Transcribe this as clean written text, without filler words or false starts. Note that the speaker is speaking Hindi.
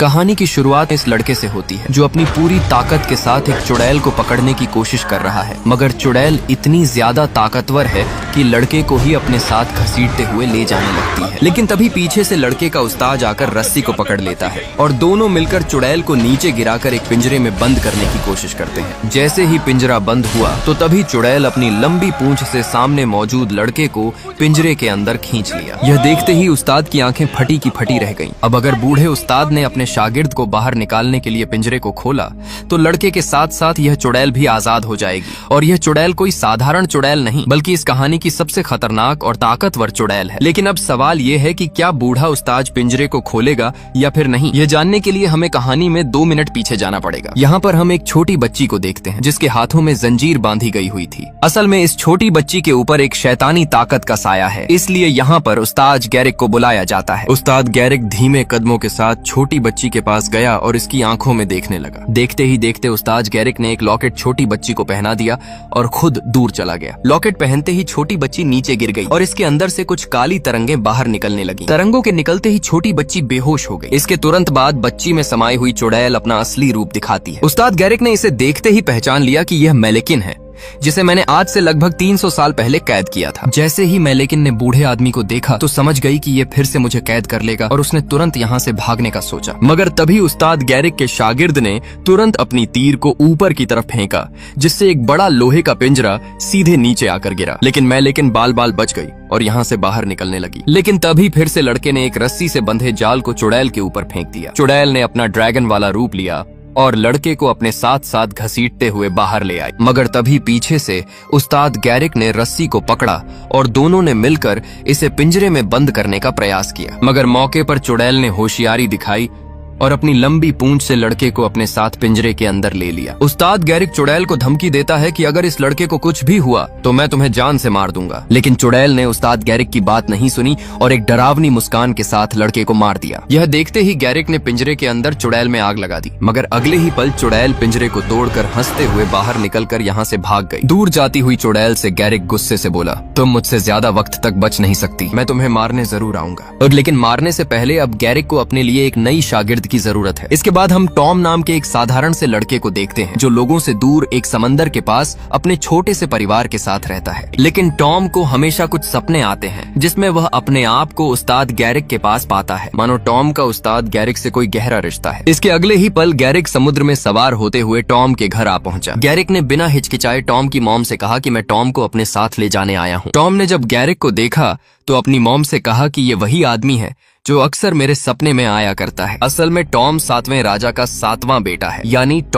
कहानी की शुरुआत इस लड़के से होती है जो अपनी पूरी ताकत के साथ एक चुड़ैल को पकड़ने की कोशिश कर रहा है, मगर चुड़ैल इतनी ज्यादा ताकतवर है कि लड़के को ही अपने साथ घसीटते हुए ले जाने लगती है। लेकिन तभी पीछे से लड़के का उस्ताद आकर रस्सी को पकड़ लेता है और दोनों मिलकर चुड़ैल को नीचे गिराकर एक पिंजरे में बंद करने की कोशिश करते हैं। जैसे ही पिंजरा बंद हुआ तो तभी चुड़ैल अपनी लंबी पूंछ से सामने मौजूद लड़के को पिंजरे के अंदर खींच लिया। यह देखते ही उस्ताद की आंखें फटी की फटी रह गईं। अब अगर बूढ़े उस्ताद ने अपने शागिर्द को बाहर निकालने के लिए पिंजरे को खोला तो लड़के के साथ साथ यह चुड़ैल भी आजाद हो जाएगी। और यह चुड़ैल कोई साधारण चुड़ैल नहीं बल्कि इस कहानी की सबसे खतरनाक और ताकतवर चुड़ैल है। लेकिन अब सवाल यह है कि क्या बूढ़ा उस्ताद पिंजरे को खोलेगा या फिर नहीं। यह जानने के लिए हमें कहानी में 2 मिनट पीछे जाना पड़ेगा। यहाँ पर हम एक छोटी बच्ची को देखते हैं जिसके हाथों में जंजीर बांधी गई हुई थी। असल में इस छोटी बच्ची के ऊपर एक शैतानी ताकत का साया है, इसलिए यहाँ पर उस्ताद गैरिक को बुलाया जाता है। उस्ताद गैरिक धीमे कदमों के साथ छोटी बच्ची के पास गया और इसकी आंखों में देखने लगा। देखते ही देखते उस्ताद गैरिक ने एक लॉकेट छोटी बच्ची को पहना दिया और खुद दूर चला गया। लॉकेट पहनते ही छोटी बच्ची नीचे गिर गई और इसके अंदर से कुछ काली तरंगें बाहर निकलने लगी। तरंगों के निकलते ही छोटी बच्ची बेहोश हो गई। इसके तुरंत बाद बच्ची में समाई हुई चुड़ैल अपना असली रूप दिखाती है। उस्ताद गैरिक ने इसे देखते ही पहचान लिया कि यह मैलेकिन है जिसे मैंने आज से लगभग 300 साल पहले कैद किया था। जैसे ही मैलेकिन ने बूढ़े आदमी को देखा तो समझ गई कि ये फिर से मुझे कैद कर लेगा और उसने तुरंत यहाँ से भागने का सोचा। मगर तभी उस्ताद गैरिक के शागिर्द ने तुरंत अपनी तीर को ऊपर की तरफ फेंका जिससे एक बड़ा लोहे का पिंजरा सीधे नीचे आकर गिरा। लेकिन मैलेकिन बाल बाल बच गई और यहाँ से बाहर निकलने लगी। लेकिन तभी फिर से लड़के ने एक रस्सी से बंधे जाल को चुड़ैल के ऊपर फेंक दिया। चुड़ैल ने अपना ड्रैगन वाला रूप लिया और लड़के को अपने साथ साथ घसीटते हुए बाहर ले आई। मगर तभी पीछे से उस्ताद गैरिक ने रस्सी को पकड़ा और दोनों ने मिलकर इसे पिंजरे में बंद करने का प्रयास किया। मगर मौके पर चुड़ैल ने होशियारी दिखाई और अपनी लंबी पूंछ से लड़के को अपने साथ पिंजरे के अंदर ले लिया। उस्ताद गैरिक चुड़ैल को धमकी देता है कि अगर इस लड़के को कुछ भी हुआ तो मैं तुम्हें जान से मार दूंगा। लेकिन चुड़ैल ने उस्ताद गैरिक की बात नहीं सुनी और एक डरावनी मुस्कान के साथ लड़के को मार दिया। यह देखते ही गैरिक ने पिंजरे के अंदर चुड़ैल में आग लगा दी। मगर अगले ही पल चुड़ैल पिंजरे को तोड़कर हंसते हुए बाहर निकलकर यहाँ से भाग गई। दूर जाती हुई चुड़ैल से गैरिक गुस्से से बोला, तुम मुझसे ज्यादा वक्त तक बच नहीं सकती, मैं तुम्हें मारने जरूर आऊंगा। और लेकिन मारने से पहले अब गैरिक को अपने लिए एक नई शागिर्द की जरूरत है। इसके बाद हम टॉम नाम के एक साधारण से लड़के को देखते हैं जो लोगों से दूर एक समंदर के पास अपने छोटे से परिवार के साथ रहता है। लेकिन टॉम को हमेशा कुछ सपने आते हैं जिसमें वह अपने आप को उस्ताद गैरिक के पास पाता है, मानो टॉम का उस्ताद गैरिक से कोई गहरा रिश्ता है। इसके अगले ही पल गैरिक समुद्र में सवार होते हुए टॉम के घर आ पहुंचा। गैरिक ने बिना हिचकिचाए टॉम की मॉम से कहा कि मैं टॉम को अपने साथ ले जाने आया हूँ। टॉम ने जब गैरिक को देखा तो अपनी मॉम से कहा कि ये वही आदमी है जो अक्सर मेरे सपने में आया करता है। असल में टॉम 7वें राजा का 7वां बेटा है, यानी टॉम